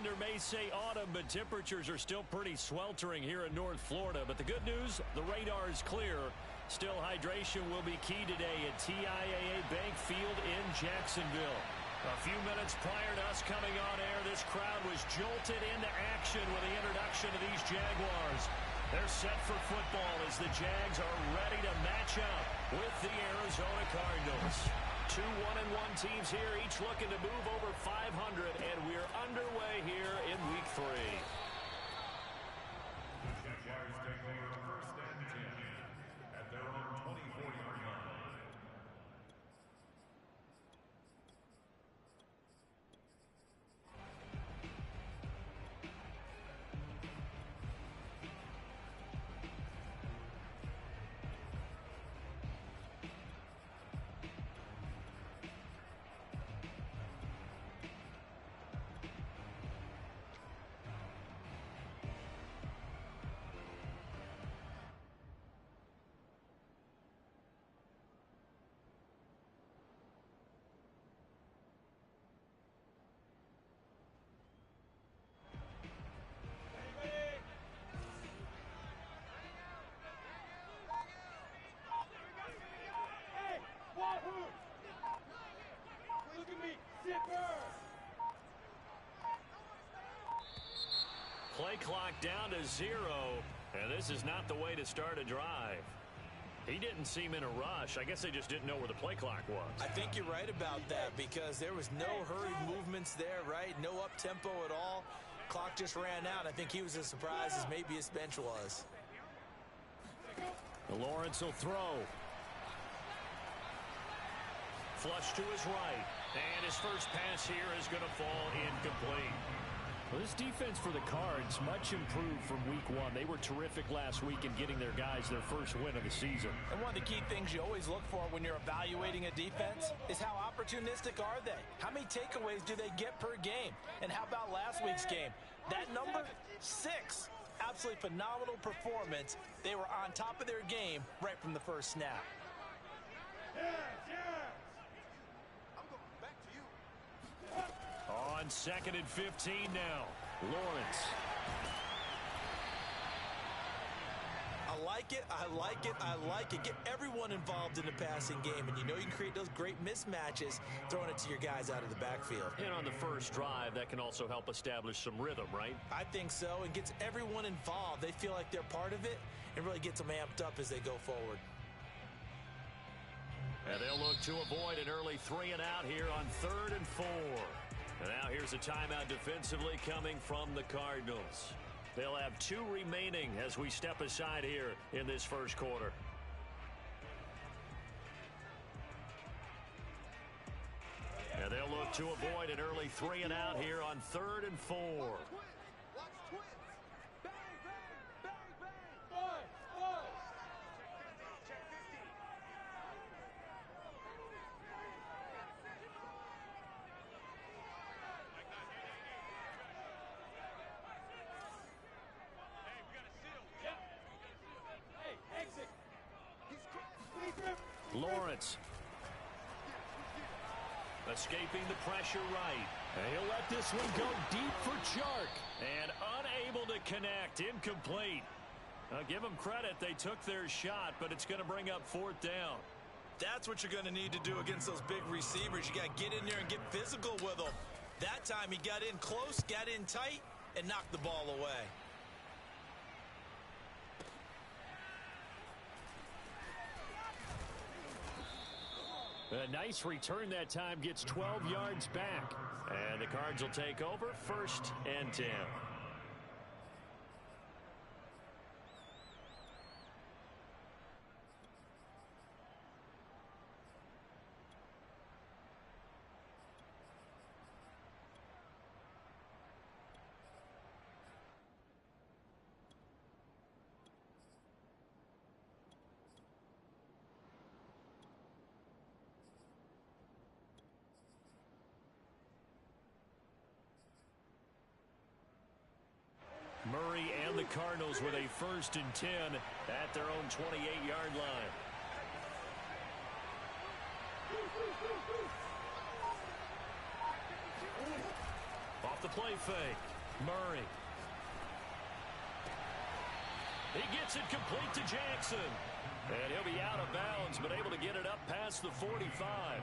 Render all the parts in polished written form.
calendar may say autumn, but temperatures are still pretty sweltering here in North Florida. But the good news, the radar is clear. Still, hydration will be key today at TIAA Bank Field in Jacksonville. A few minutes prior to us coming on air, this crowd was jolted into action with the introduction of these Jaguars. They're set for football as the Jags are ready to match up with the Arizona Cardinals. Two 1-1 teams here, each looking to move over 500, and we're underway here in Week 3. The Jaguars take over first and 10 at their own 24-yard line. Look at me, zipper! Play clock down to 0, and this is not the way to start a drive. He didn't seem in a rush. I guess they just didn't know where the play clock was. I think you're right about that because there was no hurried movements there, right? No up-tempo at all. Clock just ran out. I think he was as surprised as maybe his bench was. Lawrence will throw. Flush to his right. And his first pass here is going to fall incomplete. Well, this defense for the Cards much improved from Week 1. They were terrific last week in getting their guys their first win of the season. And one of the key things you always look for when you're evaluating a defense is how opportunistic are they? How many takeaways do they get per game? And how about last week's game? That number 6. Absolutely phenomenal performance. They were on top of their game right from the first snap. On 2nd and 15 now. Lawrence. I like it, I like it, I like it. Get everyone involved in the passing game, and you know you can create those great mismatches throwing it to your guys out of the backfield. And on the first drive, that can also help establish some rhythm, right? I think so, and gets everyone involved. They feel like they're part of it and really gets them amped up as they go forward. And they'll look to avoid an early 3-and-out here on 3rd and 4. And now here's a timeout defensively coming from the Cardinals. They'll have 2 remaining as we step aside here in this first quarter. And they'll look to avoid an early 3-and-out here on 3rd and 4. Lawrence escaping the pressure right. And he'll let this one go deep for Chark. And unable to connect. Incomplete. Give them credit. They took their shot, but it's going to bring up 4th down. That's what you're going to need to do against those big receivers. You got to get in there and get physical with them. That time he got in close, got in tight, and knocked the ball away. A nice return that time, gets 12 yards back. And the Cards will take over 1st and 10. Murray and the Cardinals with a 1st and 10 at their own 28-yard line. Off the play fake. Murray. He gets it complete to Jackson. And he'll be out of bounds, but able to get it up past the 45.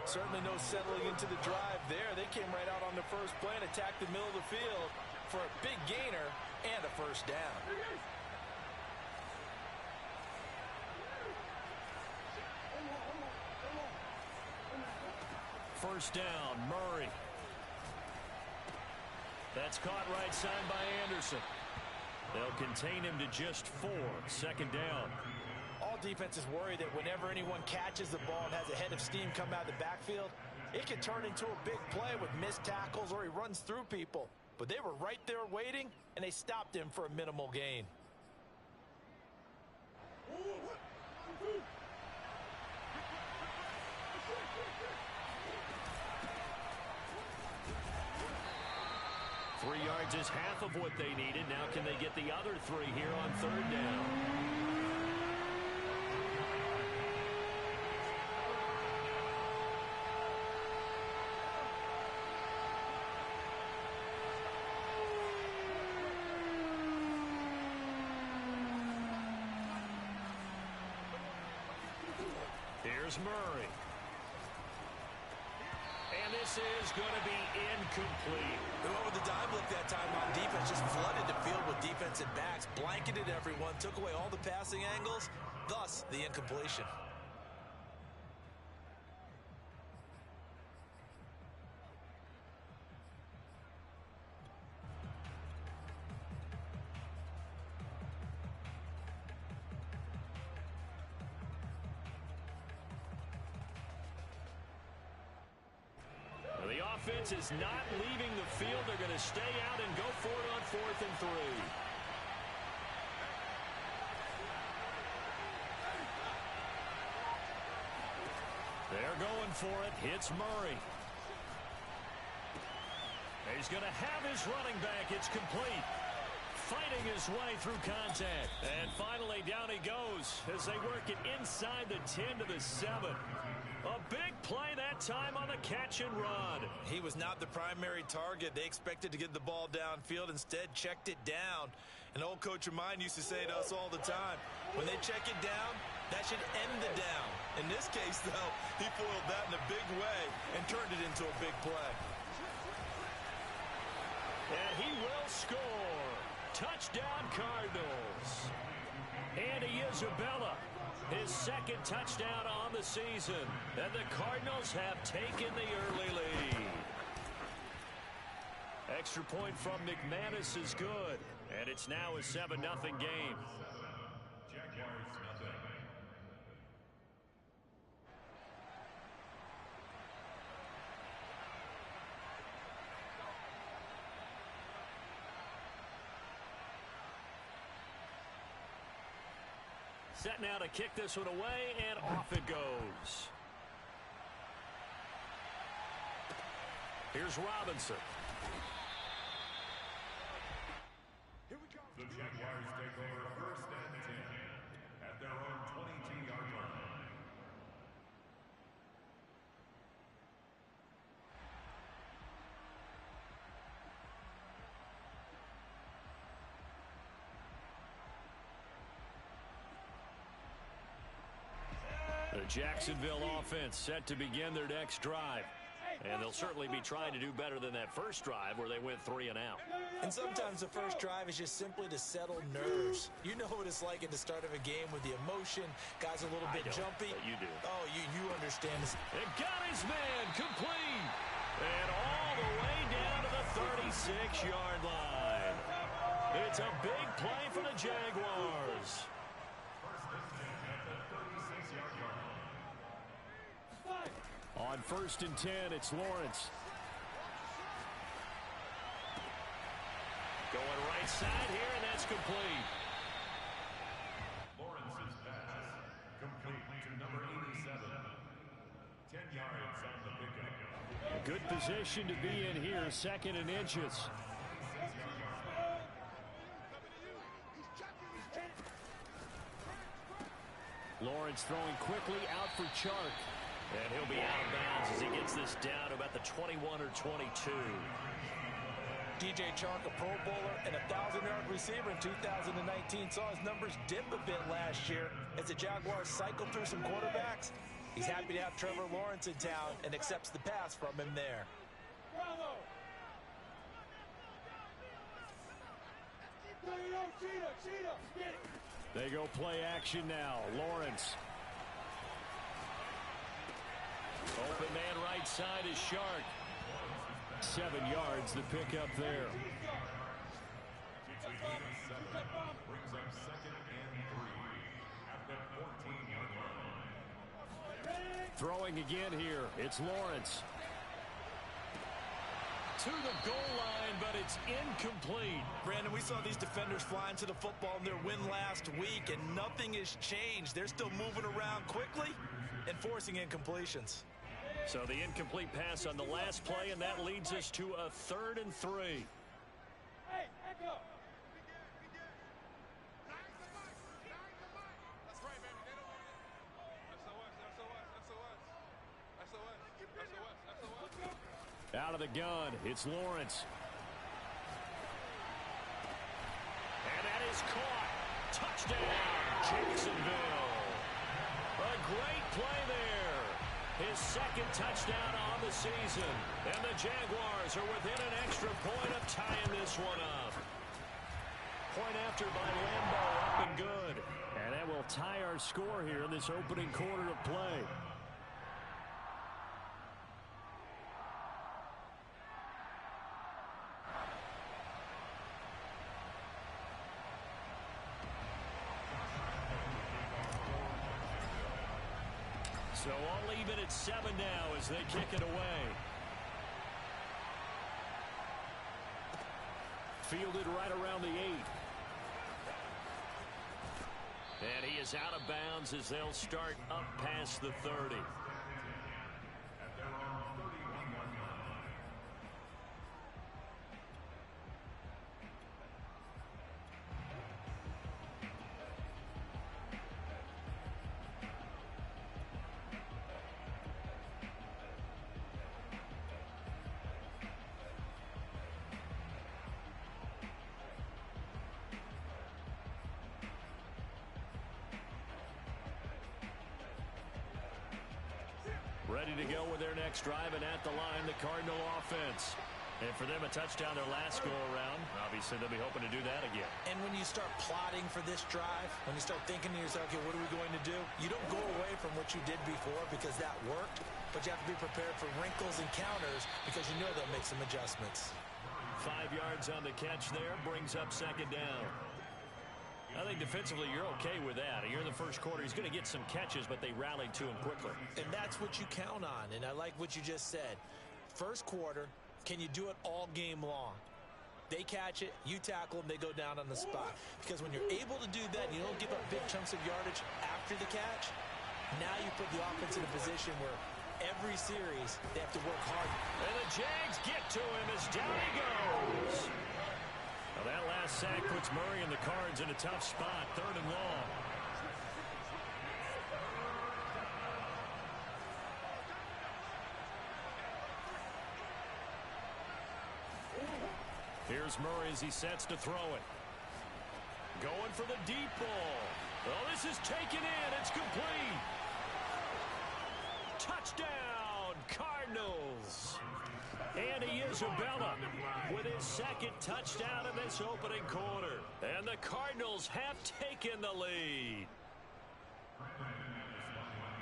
Certainly no settling into the drive there. They came right out on the first play and attacked the middle of the field for a big gainer and a first down. First down, Murray. That's caught right side by Anderson. They'll contain him to just 4. Second down. All defenses worry that whenever anyone catches the ball and has a head of steam come out of the backfield, it can turn into a big play with missed tackles or he runs through people. But they were right there waiting, and they stopped him for a minimal gain. Three yards is half of what they needed. Now can they get the other 3 here on third down? Here's Murray. And this is going to be incomplete. They went with the dime look that time on defense. Just flooded the field with defensive backs. Blanketed everyone. Took away all the passing angles. Thus, the incompletion. The offense is not leaving the field. They're going to stay out and go for it on 4th and 3. They're going for it. Hits Murray. He's going to have his running back. It's complete. Fighting his way through contact. And finally down he goes as they work it inside the 10 to the 7. A big play that time on the catch and run. He was not the primary target. They expected to get the ball downfield. Instead, checked it down. An old coach of mine used to say to us all the time, when they check it down, that should end the down. In this case, though, he foiled that in a big way and turned it into a big play. And he will score. Touchdown, Cardinals. Andy Isabella, his second touchdown on the season. And the Cardinals have taken the early lead. Extra point from McManus is good. And it's now a 7-0 game. Set now to kick this one away, and off it goes. Here's Robinson. Here we go. The Jaguars take over 1st and 10 at their own 22-yard line. The Jacksonville offense set to begin their next drive. And they'll certainly be trying to do better than that first drive where they went 3 and out. And sometimes the first drive is just simply to settle nerves. You know what it's like at the start of a game with the emotion. Guys a little bit jumpy. You do. Oh, you understand this. And got his man complete. And all the way down to the 36-yard line. It's a big play for the Jaguars. On 1st and 10, it's Lawrence. Going right side here, and that's complete. Lawrence's pass complete to number 87. 10 yards on the pickup. Good position to be in here, 2nd and inches. Lawrence throwing quickly out for Chark. And he'll be out of bounds as he gets this down to about the 21 or 22. DJ Chark, a Pro Bowler and a 1,000-yard receiver in 2019, saw his numbers dip a bit last year as the Jaguars cycled through some quarterbacks. He's happy to have Trevor Lawrence in town and accepts the pass from him there. They go play action now. Lawrence. Open man right side is Shark. 7 yards the pick up there. Brings up 2nd and 3 at the 14-yard line. Throwing again here. It's Lawrence. To the goal line, but it's incomplete. Brandon, we saw these defenders flying to the football in their win last week, and nothing has changed. They're still moving around quickly and forcing incompletions. So the incomplete pass on the last play, and that leads us to a 3rd and 3. Hey, echo. That's right, baby. They don't want it. SOS. Out of the gun, it's Lawrence. And that is caught. Touchdown, Jacksonville. A great play there. His 2nd touchdown on the season. And the Jaguars are within an extra point of tying this one up. Point after by Lambeau, up and good. And that will tie our score here in this opening quarter of play. So all even at 7 now as they kick it away. Fielded right around the 8. And he is out of bounds as they'll start up past the 30. At their own 31-yard line. Ready to go with their next drive, and at the line, the Cardinal offense. And for them, a touchdown their last go-around. Obviously, they'll be hoping to do that again. And when you start plotting for this drive, when you start thinking to yourself, okay, what are we going to do? You don't go away from what you did before because that worked, but you have to be prepared for wrinkles and counters because you know they'll make some adjustments. 5 yards on the catch there, brings up 2nd down. I think defensively you're okay with that. You're in the first quarter. He's going to get some catches, but they rallied to him quickly. And that's what you count on, and I like what you just said. First quarter, can you do it all game long? They catch it, you tackle them, they go down on the spot. Because when you're able to do that, and you don't give up big chunks of yardage after the catch, now you put the offense in a position where every series they have to work hard. And the Jags get to him as down he goes. Well, that last sack puts Murray and the Cards in a tough spot, 3rd and long. Here's Murray as he sets to throw it. Going for the deep ball. Oh, this is taken in. It's complete. Touchdown, Cardinals. Andy Isabella with his 2nd touchdown in this opening quarter. And the Cardinals have taken the lead.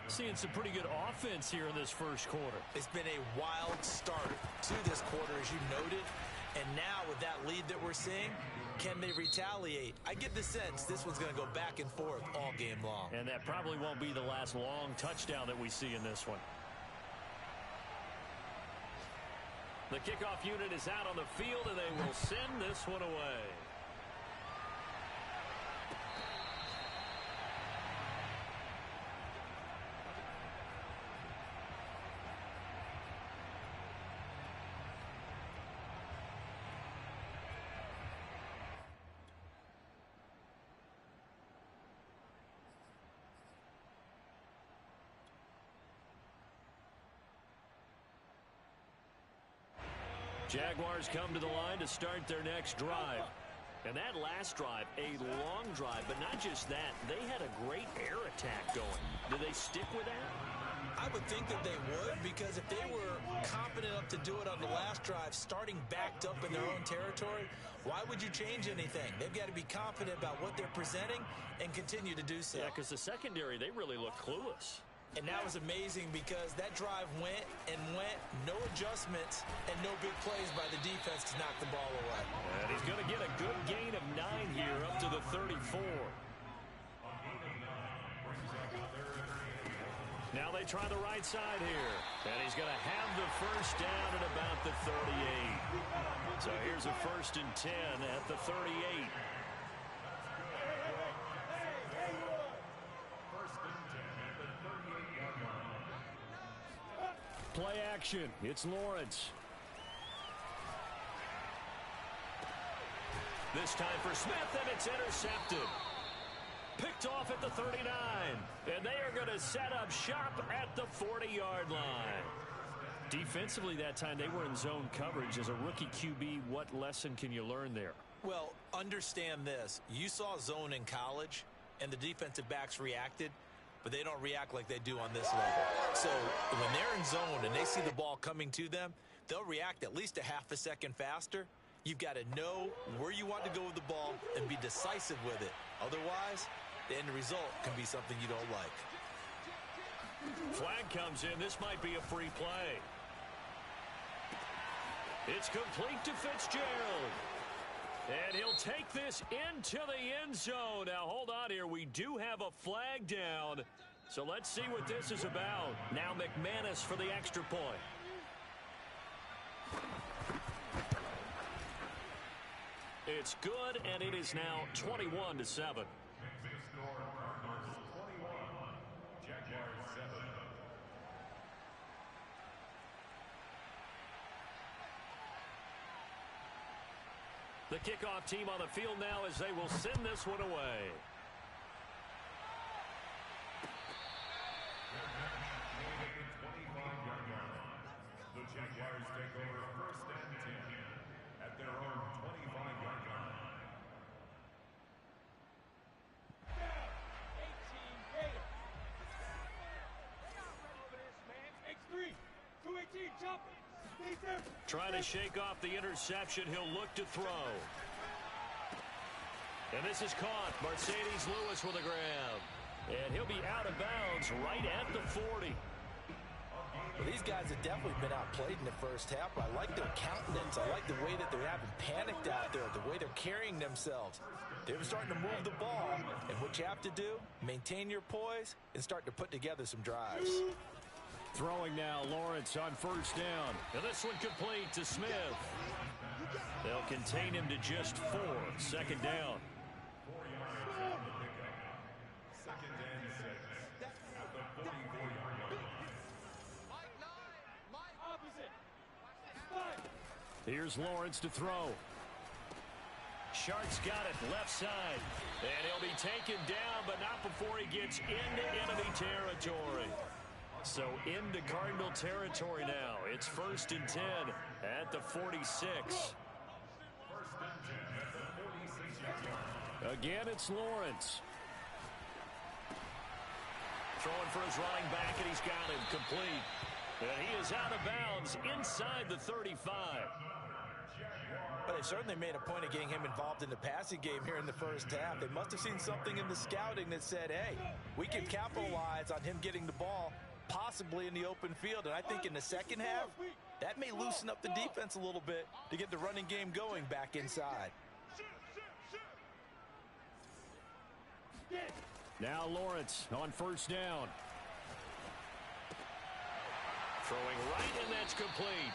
Seeing some pretty good offense here in this first quarter. It's been a wild start to this quarter, as you noted. And now with that lead that we're seeing, can they retaliate? I get the sense this one's going to go back and forth all game long. And that probably won't be the last long touchdown that we see in this one. The kickoff unit is out on the field, and they will send this one away. Jaguars come to the line to start their next drive. And that last drive, a long drive, but not just that. They had a great air attack going. Do they stick with that? I would think that they would, because if they were confident enough to do it on the last drive, starting backed up in their own territory, why would you change anything? They've got to be confident about what they're presenting and continue to do so. Yeah, because the secondary, they really look clueless. And that was amazing because that drive went and went, no adjustments, and no big plays by the defense to knock the ball away. And he's going to get a good gain of 9 here up to the 34. Now they try the right side here. And he's going to have the first down at about the 38. So here's a 1st and 10 at the 38. Play action. It's Lawrence. This time for Smith, and it's intercepted. Picked off at the 39. And they are going to set up shop at the 40-yard line. Defensively that time, they were in zone coverage. As a rookie QB, what lesson can you learn there? Well, understand this. You saw zone in college, and the defensive backs reacted, but they don't react like they do on this level. So when they're in zone and they see the ball coming to them, they'll react at least a half a second faster. You've got to know where you want to go with the ball and be decisive with it. Otherwise, the end result can be something you don't like. Flag comes in. This might be a free play. It's complete to Fitzgerald. And he'll take this into the end zone. Now, hold on here. We do have a flag down. So let's see what this is about. Now McManus for the extra point. It's good, and it is now 21-7. The kickoff team on the field now as they will send this one away. The Jaguars take over 1st and 10 at their own 25-yard line. 18 Gator. Over this, man. X3. 218, jump. Trying to shake off the interception. He'll look to throw. And this is caught. Mercedes Lewis with a grab. And he'll be out of bounds right at the 40. Well, these guys have definitely been outplayed in the first half. I like their countenance. I like the way that they're having panicked out there, the way they're carrying themselves. They're starting to move the ball. And what you have to do, maintain your poise and start to put together some drives. Throwing now, Lawrence on 1st down. And this one complete to Smith. They'll contain him to just 4. 2nd down. 4 yards on the pickup. 2nd and 6 at the 44-yard line. Opposite. Here's Lawrence to throw. Shark's got it left side. And he'll be taken down, but not before he gets into enemy territory. So into Cardinal territory now. It's 1st and 10 at the 46. Again, it's Lawrence. Throwing for his running back, and he's got him complete. And he is out of bounds inside the 35. But they certainly made a point of getting him involved in the passing game here in the first half. They must have seen something in the scouting that said, hey, we can capitalize on him getting the ball possibly in the open field. And I think in the second half, that may loosen up the defense a little bit to get the running game going back inside. Now Lawrence on 1st down. Throwing right, and that's complete.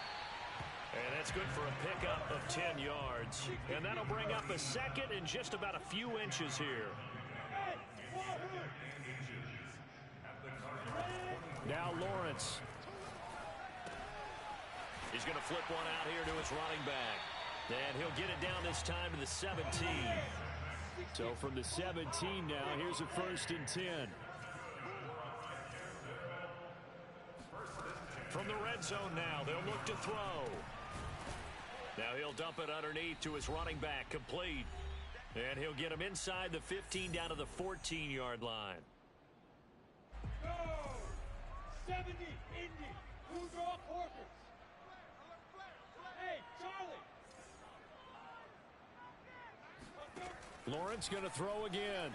And that's good for a pickup of 10 yards. And that'll bring up a 2nd and just about a few inches here. Now Lawrence. He's going to flip one out here to his running back. And he'll get it down this time to the 17. So from the 17 now, here's a 1st and 10. From the red zone now, they'll look to throw. Now he'll dump it underneath to his running back, complete. And he'll get him inside the 15 down to the 14-yard line. Go! 70, Indy. Who draw Corkers? Hey, Charlie. Lawrence going to throw again.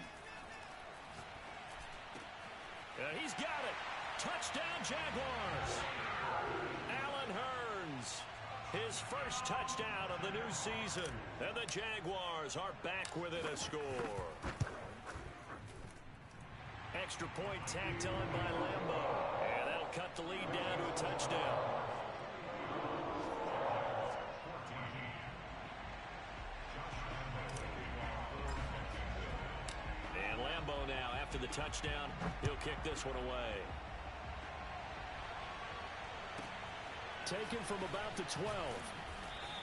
And he's got it. Touchdown, Jaguars. Allen Hurns. His first touchdown of the new season. And the Jaguars are back within a score. Extra point tacked on by Lambo. And that'll cut the lead down to a touchdown. And Lambo now, after the touchdown, he'll kick this one away. Taken from about the 12.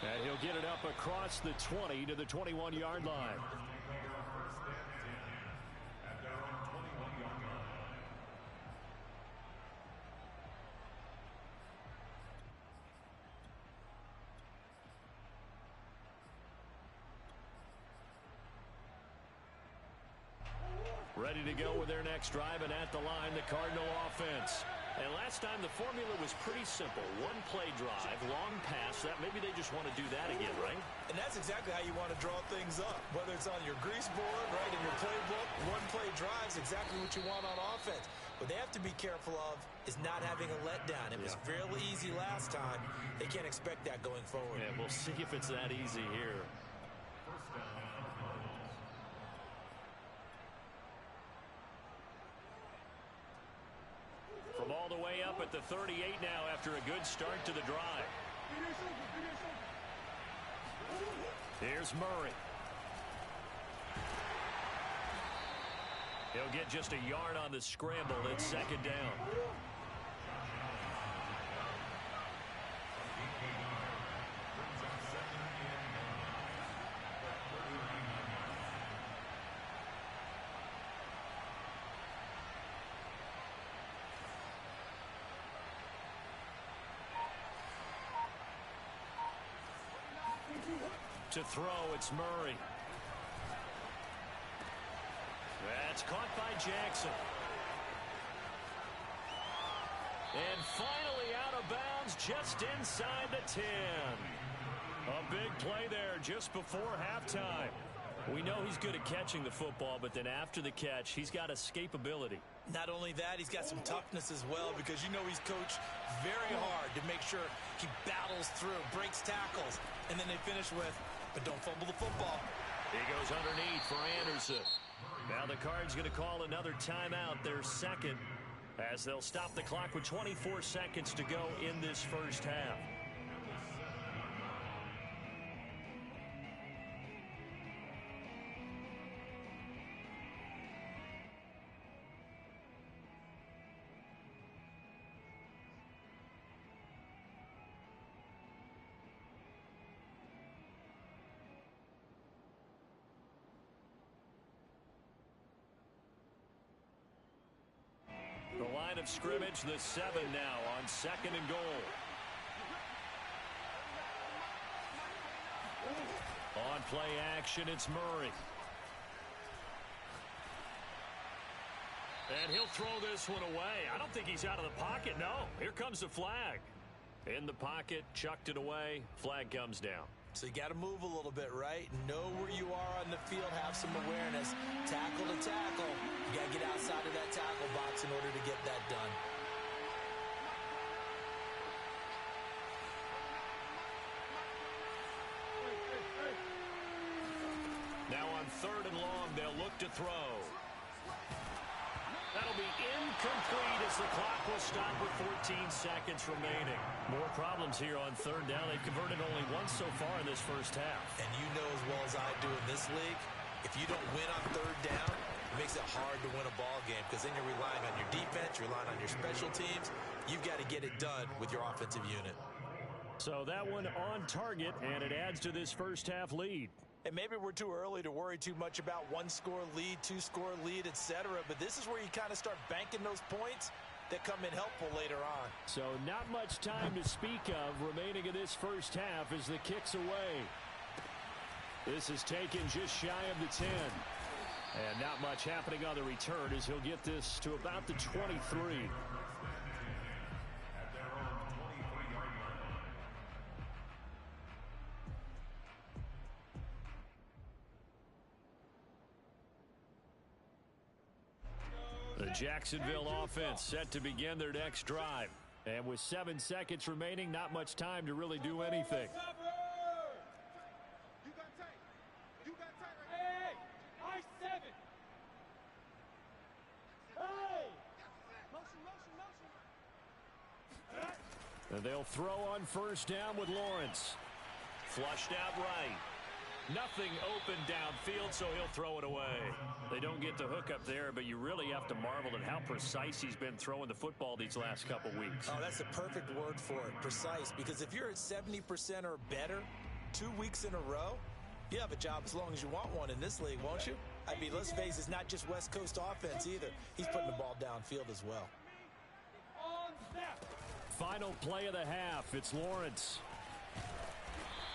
And he'll get it up across the 20 to the 21-yard line. Ready to go with their next drive, and at the line, the Cardinal offense. And last time, the formula was pretty simple. One play drive, long pass. That maybe they just want to do that again, right? And that's exactly how you want to draw things up. Whether it's on your grease board, right, in your playbook, one play drive is exactly what you want on offense. What they have to be careful of is not having a letdown. It was fairly easy last time. They can't expect that going forward. Yeah, we'll see if it's that easy here. From all the way up at the 38 now after a good start to the drive. Here's Murray. He'll get just a yard on the scramble. It's second down. To throw, it's Murray. That's caught by Jackson. And finally out of bounds just inside the 10. A big play there just before halftime. We know he's good at catching the football, but then after the catch, he's got escapability. Not only that, he's got some toughness as well, because you know he's coached very hard to make sure he battles through, breaks tackles, and then they finish with, but don't fumble the football. He goes underneath for Anderson. Now the Cards going to call another timeout, their second, as they'll stop the clock with 24 seconds to go in this first half. The line of scrimmage, the 7 now on second and goal. On play action, it's Murray. And he'll throw this one away. I don't think he's out of the pocket, no. Here comes the flag. In the pocket, chucked it away, flag comes down. So you got to move a little bit, right? Know where you are on the field, have some awareness. Tackle to tackle. You got to get outside of that tackle box in order to get that done. Now on third and long, they'll look to throw. That'll be incomplete as the clock will stop with 14 seconds remaining. More problems here on third down. They've converted only once so far in this first half. And you know as well as I do in this league, if you don't win on third down, it makes it hard to win a ball game, because then you're relying on your defense, you're relying on your special teams. You've got to get it done with your offensive unit. So that one on target, and it adds to this first half lead. And maybe we're too early to worry too much about one-score lead, two-score lead, etc. But this is where you kind of start banking those points that come in helpful later on. So not much time to speak of remaining in this first half as the kick's away. This is taken just shy of the 10. And not much happening on the return as he'll get this to about the 23. The Jacksonville offense set to begin their next drive. And with 7 seconds remaining, not much time to really do anything. And they'll throw on first down with Lawrence. Flushed out right. Nothing open downfield, so he'll throw it away. They don't get the hook up there, but you really have to marvel at how precise he's been throwing the football these last couple weeks. Oh, that's the perfect word for it, precise. Because if you're at 70% or better 2 weeks in a row, you have a job as long as you want one in this league, won't you? I mean, let's face it, it's not just West Coast offense either. He's putting the ball downfield as well. Final play of the half. It's Lawrence.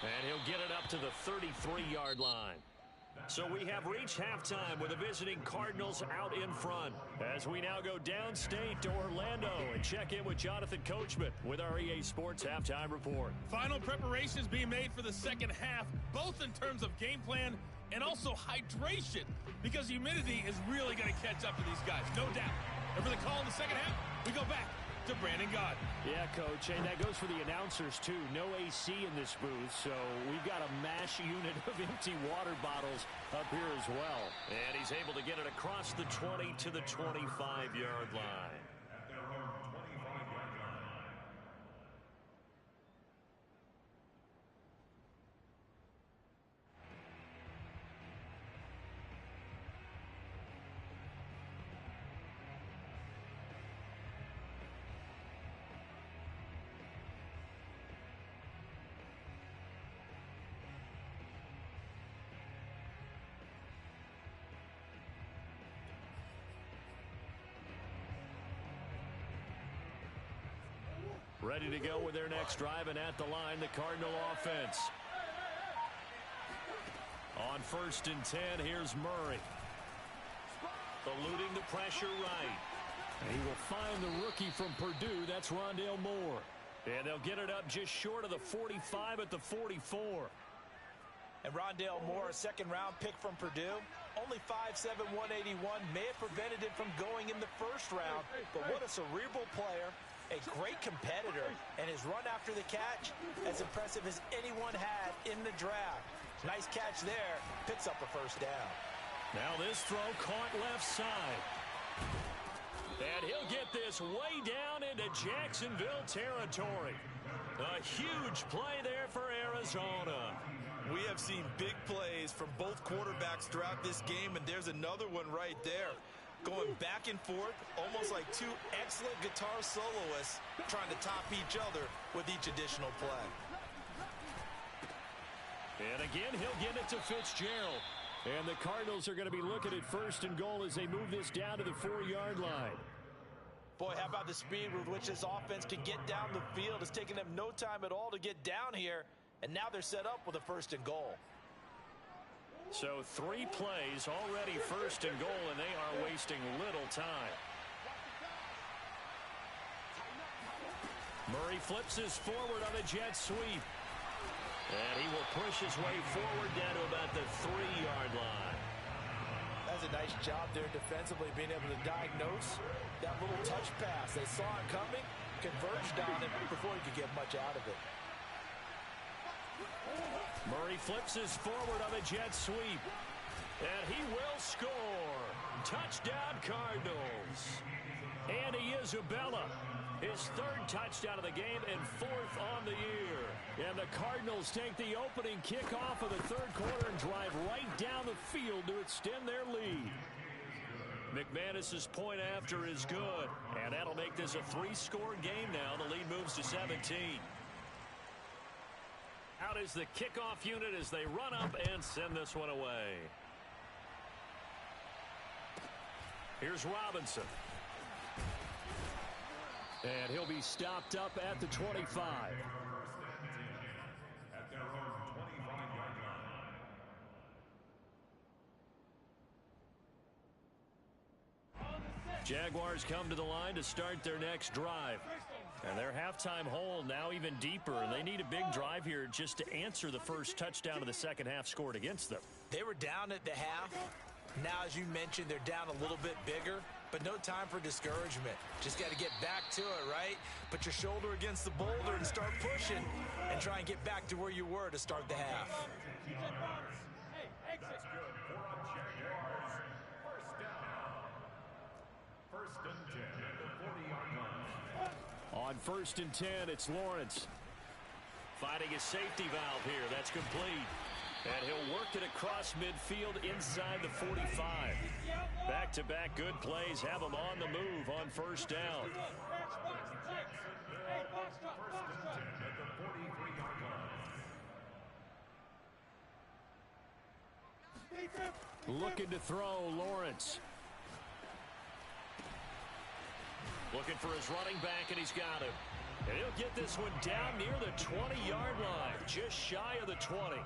And he'll get it up to the 33-yard line. So we have reached halftime with the visiting Cardinals out in front. As we now go downstate to Orlando and check in with Jonathan Coachman with our EA Sports Halftime Report. Final preparations being made for the second half, both in terms of game plan and also hydration, because humidity is really going to catch up to these guys, no doubt. And for the call in the second half, we go back to Brandon Gaudin. Yeah, Coach, and that goes for the announcers, too. No AC in this booth, so we've got a mash unit of empty water bottles up here as well. And he's able to get it across the 20 to the 25-yard line. Ready to go with their next drive, and at the line, the Cardinal offense. On 1st and 10, here's Murray. Eluding the pressure right. And he will find the rookie from Purdue. That's Rondale Moore. And they'll get it up just short of the 45 at the 44. And Rondale Moore, a second-round pick from Purdue, only 5'7", 181, may have prevented him from going in the first round, but what a cerebral player, a great competitor, and his run after the catch as impressive as anyone had in the draft. Nice catch there, picks up a first down. Now this throw caught left side. And he'll get this way down into Jacksonville territory. A huge play there for Arizona. We have seen big plays from both quarterbacks throughout this game, and there's another one right there. Going back and forth, almost like two excellent guitar soloists trying to top each other with each additional play. And again, he'll get it to Fitzgerald. And the Cardinals are going to be looking at 1st and goal as they move this down to the 4-yard line. Boy, how about the speed with which this offense can get down the field? It's taken them no time at all to get down here, and now they're set up with a 1st and goal. So 3 plays already 1st and goal, and they are wasting little time. Murray flips his forward on a jet sweep. And he will push his way forward down to about the 3-yard line. That's a nice job there defensively, being able to diagnose that little touch pass. They saw it coming, converged on it before he could get much out of it. Murray flips his forward on a jet sweep. And he will score. Touchdown, Cardinals. Andy Isabella, his 3rd touchdown of the game and 4th on the year. And the Cardinals take the opening kickoff of the 3rd quarter and drive right down the field to extend their lead. McManus's point after is good. And that'll make this a 3-score game now. The lead moves to 17. Out is the kickoff unit as they run up and send this one away. Here's Robinson. And he'll be stopped up at the 25. At their own 25-yard line. Jaguars come to the line to start their next drive. And their halftime hole now even deeper. And they need a big drive here just to answer the first touchdown of the second half scored against them. They were down at the half. Now, as you mentioned, they're down a little bit bigger, but no time for discouragement. Just got to get back to it, right? Put your shoulder against the boulder and start pushing and try and get back to where you were to start the half. That's good for a Jaguars. First down. First and 10 at the 40-yard line. On first and 10, it's Lawrence. Finding a safety valve here. That's complete. And he'll work it across midfield inside the 45. Back-to-back good plays have him on the move on first down. Looking to throw, Lawrence. Looking for his running back, and he's got him. And he'll get this one down near the 20-yard line, just shy of the 20.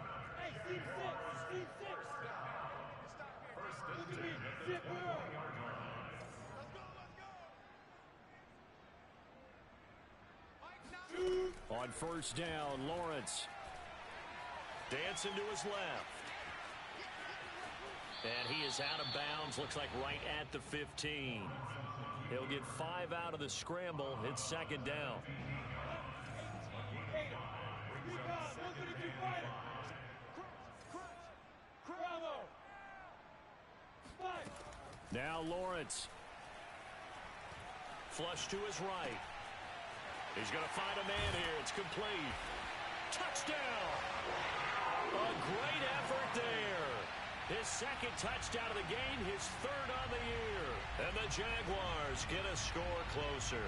On first down, Lawrence. Dancing to his left. And he is out of bounds, looks like right at the 15. He'll get 5 out of the scramble. It's second down. Now Lawrence. Flush to his right. He's going to find a man here. It's complete. Touchdown! A great effort there. His second touchdown of the game, his third on the year. And the Jaguars get a score closer.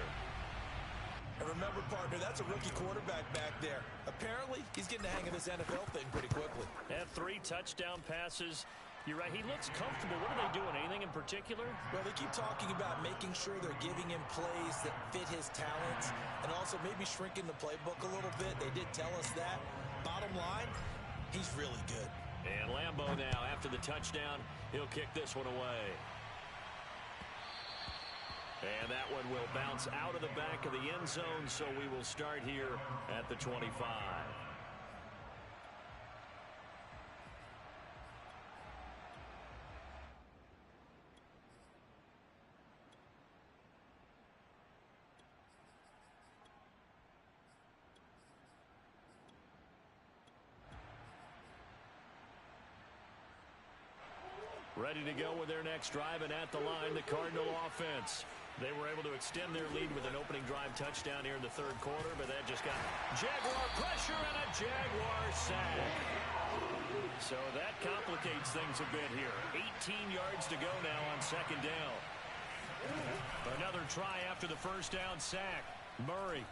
And remember, partner, that's a rookie quarterback back there. Apparently, he's getting the hang of this NFL thing pretty quickly. Had 3 touchdown passes. You're right, he looks comfortable. What are they doing? Anything in particular? Well, they keep talking about making sure they're giving him plays that fit his talents and also maybe shrinking the playbook a little bit. They did tell us that. Bottom line, he's really good. And Lambeau now, after the touchdown, he'll kick this one away. And that one will bounce out of the back of the end zone, so we will start here at the 25. Ready to go with their next drive, and at the line, the Cardinal offense. They were able to extend their lead with an opening drive touchdown here in the third quarter, but that just got Jaguar pressure and a Jaguar sack. So that complicates things a bit here. 18 yards to go now on second down. Another try after the first down sack. Murray.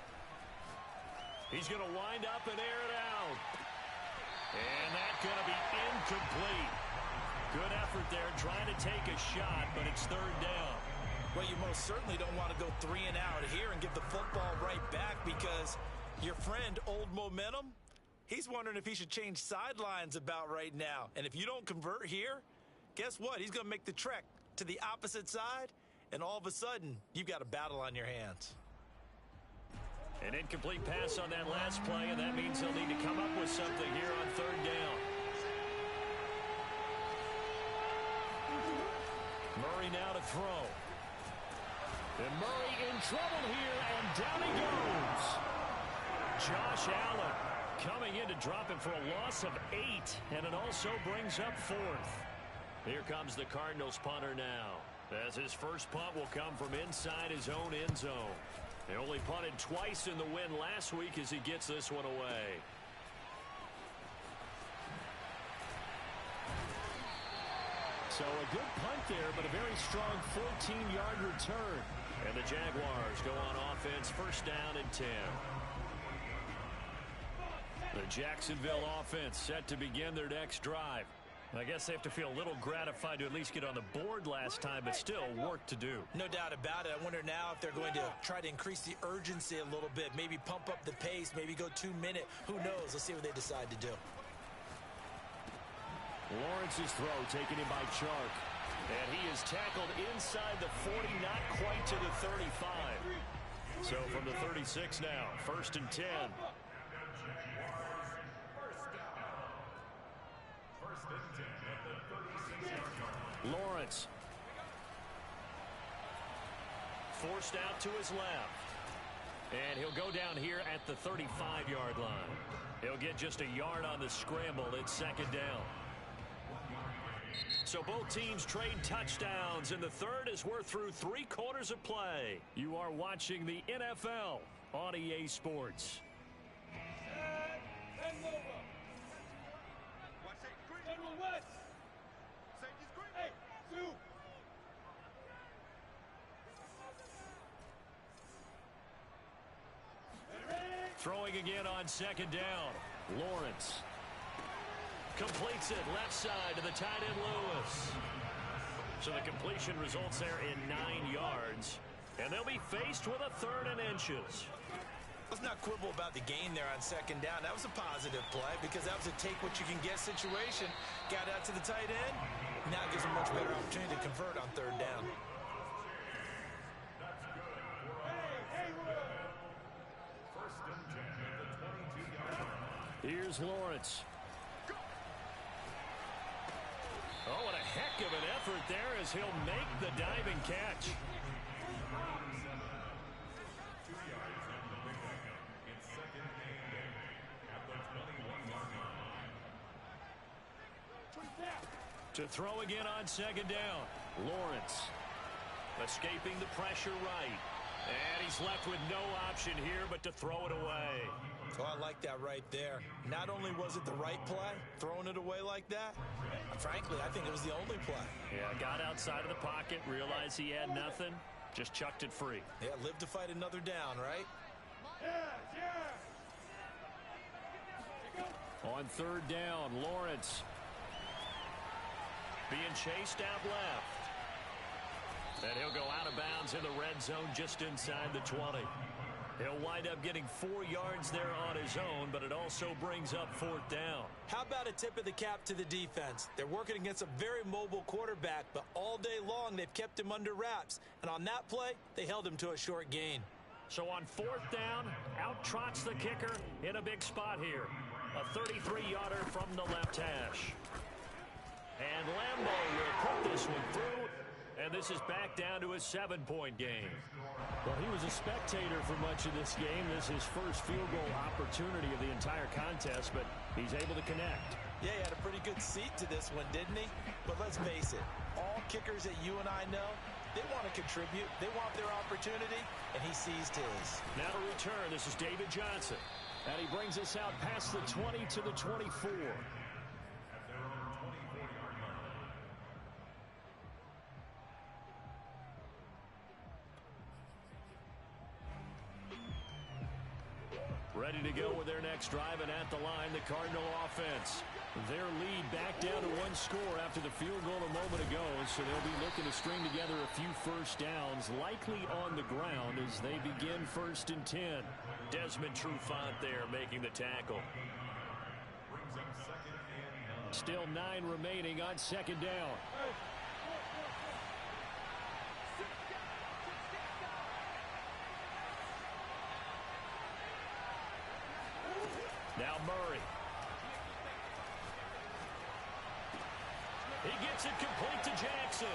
He's going to wind up and air it out. And that's going to be incomplete. Good effort there, trying to take a shot, but it's third down. Well, you most certainly don't want to go 3 and out here and give the football right back because your friend, Old Momentum, he's wondering if he should change sidelines about right now. And if you don't convert here, guess what? He's going to make the trek to the opposite side, and all of a sudden, you've got a battle on your hands. An incomplete pass on that last play, and that means he'll need to come up with something here on third down. Murray now to throw. And Murray in trouble here, and down he goes. Josh Allen coming in to drop him for a loss of 8, and it also brings up 4th. Here comes the Cardinals punter now, as his first punt will come from inside his own end zone. They only punted twice in the win last week as he gets this one away. So a good punt there, but a very strong 14-yard return. And the Jaguars go on offense, first down and 10. The Jacksonville offense set to begin their next drive. I guess they have to feel a little gratified to at least get on the board last time, but still work to do. No doubt about it. I wonder now if they're going to try to increase the urgency a little bit, maybe pump up the pace, maybe go 2-minute. Who knows? Let's see what they decide to do. Lawrence's throw taken in by Chark. And he is tackled inside the 40, not quite to the 35. So from the 36 now, 1st and 10. Lawrence. Forced out to his left. And he'll go down here at the 35-yard line. He'll get just a yard on the scramble. It's 2nd down. So both teams trade touchdowns in the third as we're through 3 quarters of play. You are watching the NFL on EA Sports. Throwing again on 2nd down. Lawrence completes it left side to the tight end Lewis. So the completion results there in 9 yards. And they'll be faced with a 3rd and inches. Let's not quibble about the gain there on 2nd down. That was a positive play because that was a take-what-you-can-get situation. Got out to the tight end. Now it gives them a much better opportunity to convert on 3rd down. Here's Lawrence. Oh, what a heck of an effort there as he'll make the diving catch. To throw again on 2nd down. Lawrence escaping the pressure right. And he's left with no option here but to throw it away. Oh, I like that right there. Not only was it the right play, throwing it away like that, frankly, I think it was the only play. Yeah, got outside of the pocket, realized he had nothing, just chucked it free. Yeah, live to fight another down, right? On 3rd down, Lawrence being chased out left. And he'll go out of bounds in the red zone just inside the 20. He'll wind up getting 4 yards there on his own, but it also brings up 4th down. How about a tip of the cap to the defense? They're working against a very mobile quarterback, but all day long they've kept him under wraps. And on that play, they held him to a short gain. So on 4th down, out trots the kicker in a big spot here. A 33-yarder from the left hash. And Lambeau will put this one through. And this is back down to a 7-point game. Well, he was a spectator for much of this game. This is his first field goal opportunity of the entire contest, but he's able to connect. Yeah, he had a pretty good seat to this one, didn't he? But let's face it, all kickers that you and I know, they want to contribute. They want their opportunity, and he seized his. Now to return, this is David Johnson. And he brings us out past the 20 to the 24. Ready to go with their next drive, and at the line, the Cardinal offense. Their lead back down to 1 score after the field goal a moment ago, so they'll be looking to string together a few first downs, likely on the ground as they begin 1st and 10. Desmond Trufant there making the tackle. Still 9 remaining on 2nd down. Now Murray. He gets it complete to Jackson.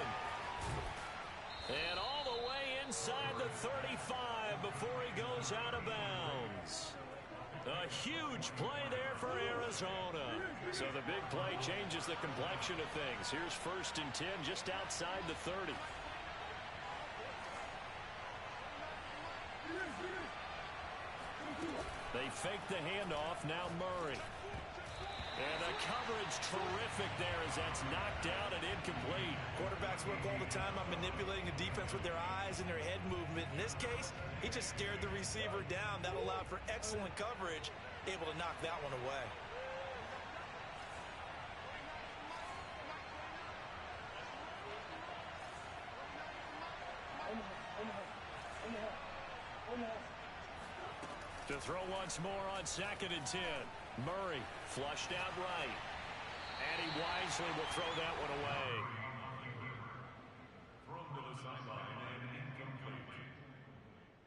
And all the way inside the 35 before he goes out of bounds. A huge play there for Arizona. So the big play changes the complexion of things. Here's 1st and 10 just outside the 30. They fake the handoff. Now Murray. And the coverage terrific there as that's knocked out and incomplete. Quarterbacks work all the time on manipulating a defense with their eyes and their head movement. In this case, he just stared the receiver down. That allowed for excellent coverage, able to knock that one away. To throw once more on 2nd and 10. Murray flushed out right. And he wisely will throw that one away. Thrown to the sideline and incomplete.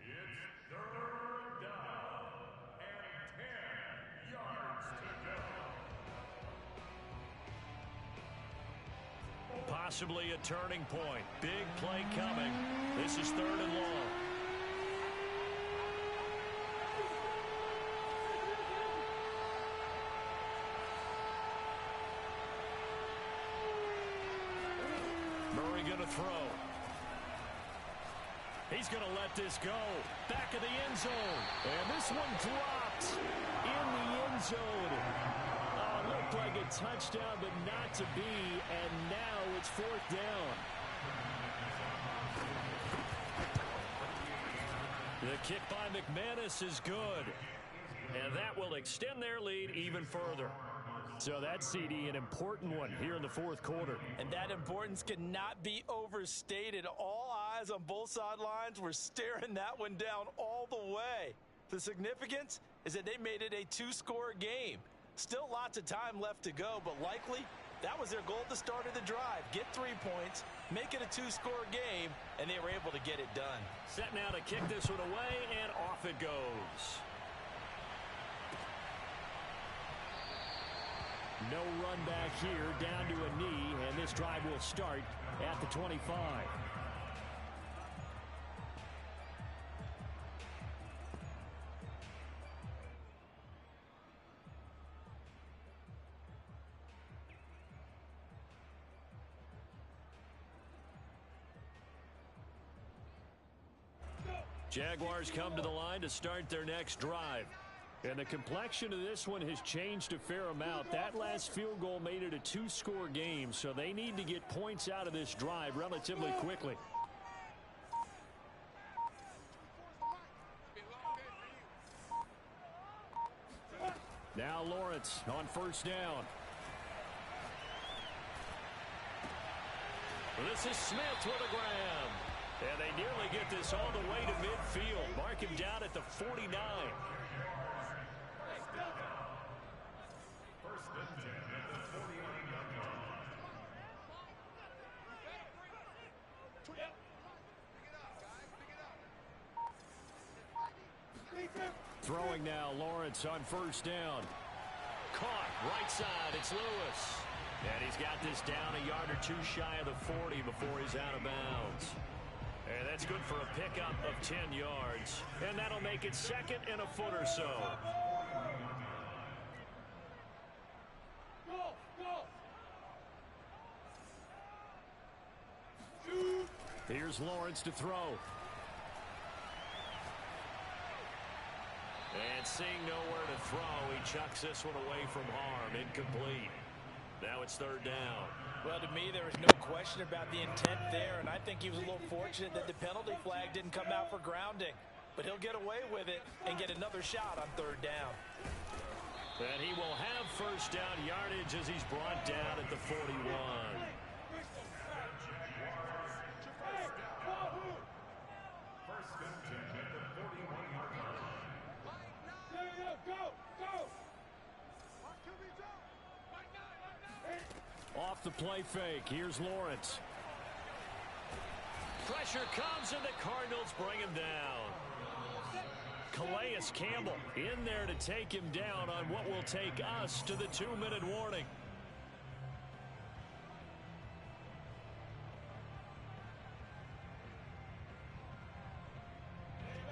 It's 3rd down and 10 yards to go. Possibly a turning point. Big play coming. This is 3rd and long. Murray going to throw. He's going to let this go. Back of the end zone. And this one dropped in the end zone. Looked like a touchdown, but not to be. And now it's 4th down. The kick by McManus is good. And that will extend their lead even further. So that's, CD, an important one here in the 4th quarter. And that importance cannot be overstated. All eyes on both sidelines were staring that one down all the way. The significance is that they made it a 2-score game. Still lots of time left to go, but likely that was their goal at the start of the drive. Get 3 points, make it a 2-score game, and they were able to get it done. Set now to kick this one away, and off it goes. No run back here, down to a knee, and this drive will start at the 25. Jaguars come to the line to start their next drive. And the complexion of this one has changed a fair amount. That last field goal made it a 2-score game, so they need to get points out of this drive relatively quickly. Now Lawrence on 1st down. This is Smith with a grab. And they nearly get this all the way to midfield. Mark him down at the 49. Throwing now, Lawrence on 1st down. Caught, right side, it's Lewis. And he's got this down a yard or 2 shy of the 40 before he's out of bounds. And that's good for a pickup of 10 yards. And that'll make it 2nd and a foot or so. Here's Lawrence to throw. And seeing nowhere to throw, he chucks this one away from harm. Incomplete. Now it's 3rd down. Well, to me, there was no question about the intent there, and I think he was a little fortunate that the penalty flag didn't come out for grounding. But he'll get away with it and get another shot on 3rd down. And he will have 1st down yardage as he's brought down at the 41. Off the play fake. Here's Lawrence. Pressure comes and the Cardinals bring him down. Calais Campbell in there to take him down on what will take us to the 2-minute warning.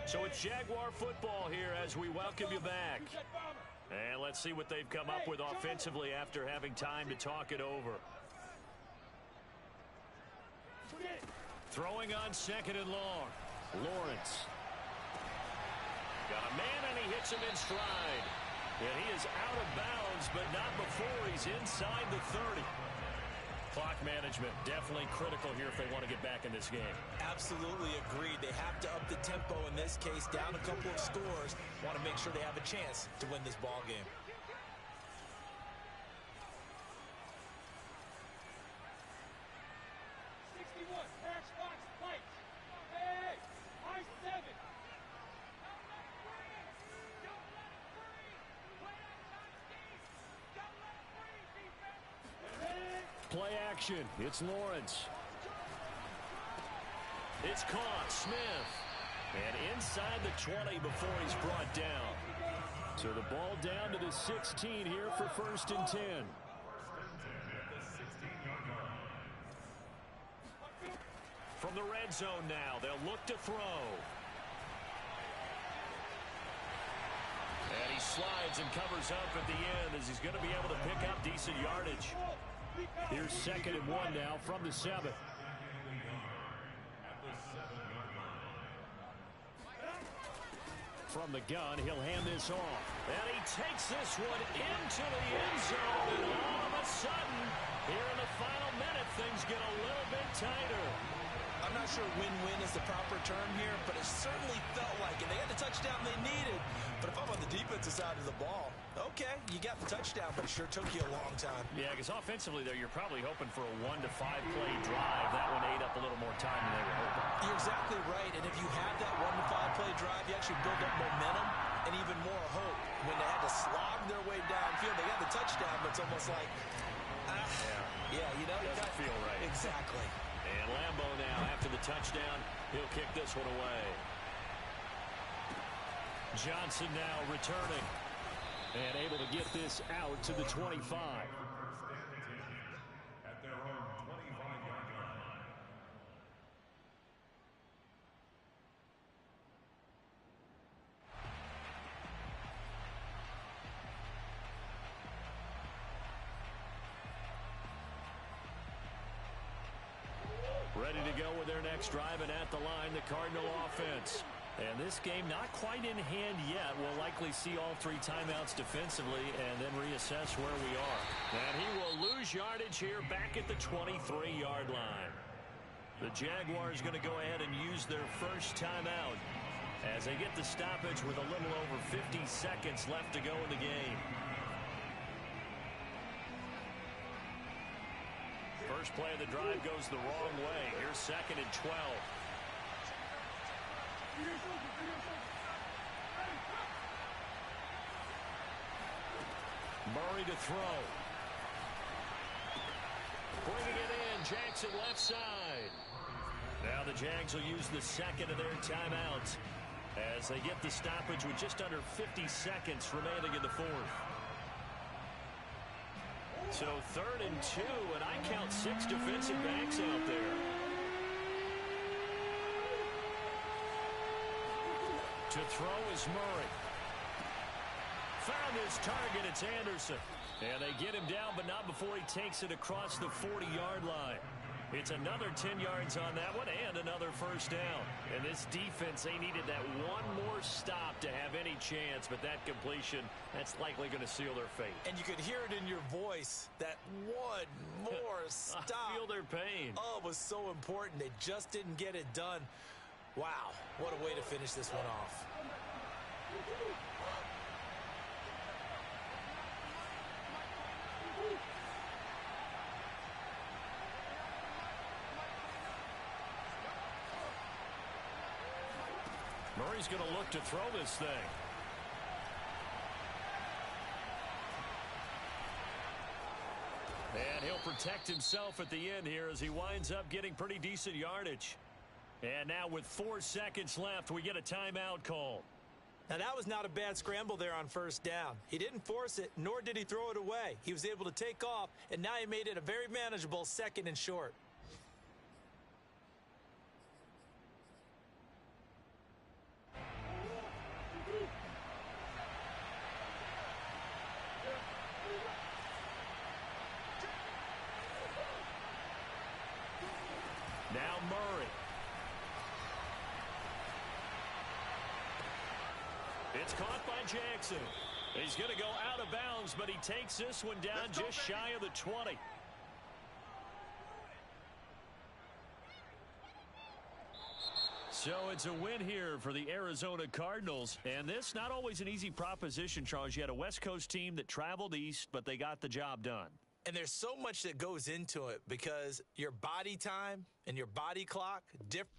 So it's Jaguar football here as we welcome you back. And let's see what they've come up with offensively after having time to talk it over. Throwing on 2nd and long. Lawrence. Got a man and he hits him in stride. And he is out of bounds, but not before he's inside the 30. Clock management definitely critical here if they want to get back in this game. Absolutely agreed. They have to up the tempo in this case, down a couple of scores. Want to make sure they have a chance to win this ball game. play action. It's Lawrence. It's caught. Smith. And inside the 20 before he's brought down. So the ball down to the 16 here for 1st and 10. From the red zone now, they'll look to throw. And he slides and covers up at the end as he's going to be able to pick up decent yardage. Here's 2nd and 1 now from the 7. From the gun, he'll hand this off. And he takes this one into the end zone. And all of a sudden, here in the final minute, things get a little bit tighter. I'm not sure win-win is the proper term here, but it certainly felt like it. They had the touchdown they needed. But if I'm on the defensive side of the ball, okay, you got the touchdown, but it sure took you a long time. Yeah, because offensively there, you're probably hoping for a 1 to 5 play drive. That one ate up a little more time than they were hoping. You're exactly right, and if you have that 1 to 5 play drive, you actually build up momentum and even more hope. When they had to slog their way downfield, they got the touchdown, but it's almost like, yeah, you know, it doesn't feel right. Exactly. And Lambeau now, after the touchdown, he'll kick this one away. Johnson now returning and able to get this out to the 25. At their own 25-yard line. Ready to go with their next drive, and at the line, the Cardinal offense. And this game not quite in hand yet. We'll likely see all 3 timeouts defensively and then reassess where we are. And he will lose yardage here back at the 23-yard line. The Jaguars going to go ahead and use their first timeout as they get the stoppage with a little over 50 seconds left to go in the game. First play of the drive goes the wrong way. Here's 2nd and 12. Murray to throw. Bringing it in, Jackson left side. Now the Jags will use the 2nd of their timeouts as they get the stoppage with just under 50 seconds remaining in the 4th. So 3rd and 2, and I count 6 defensive backs out there. To throw is Murray. Found his target, it's Anderson. And they get him down, but not before he takes it across the 40-yard line. It's another 10 yards on that one and another first down. And this defense, they needed that one more stop to have any chance, but that completion, that's likely going to seal their fate. And you could hear it in your voice, that one more stop. I feel their pain. Oh, it was so important. They just didn't get it done. Wow, what a way to finish this one off. Murray's going to look to throw this thing. And he'll protect himself at the end here as he winds up getting pretty decent yardage. And now with 4 seconds left, we get a timeout call. Now that was not a bad scramble there on first down. He didn't force it, nor did he throw it away. He was able to take off, and now he made it a very manageable 2nd and short. Now Murray. It's caught by Jackson. He's going to go out of bounds, but he takes this one down just shy of the 20. So it's a win here for the Arizona Cardinals. And this not always an easy proposition, Charles. You had a West Coast team that traveled east, but they got the job done. And there's so much that goes into it because your body time and your body clock different.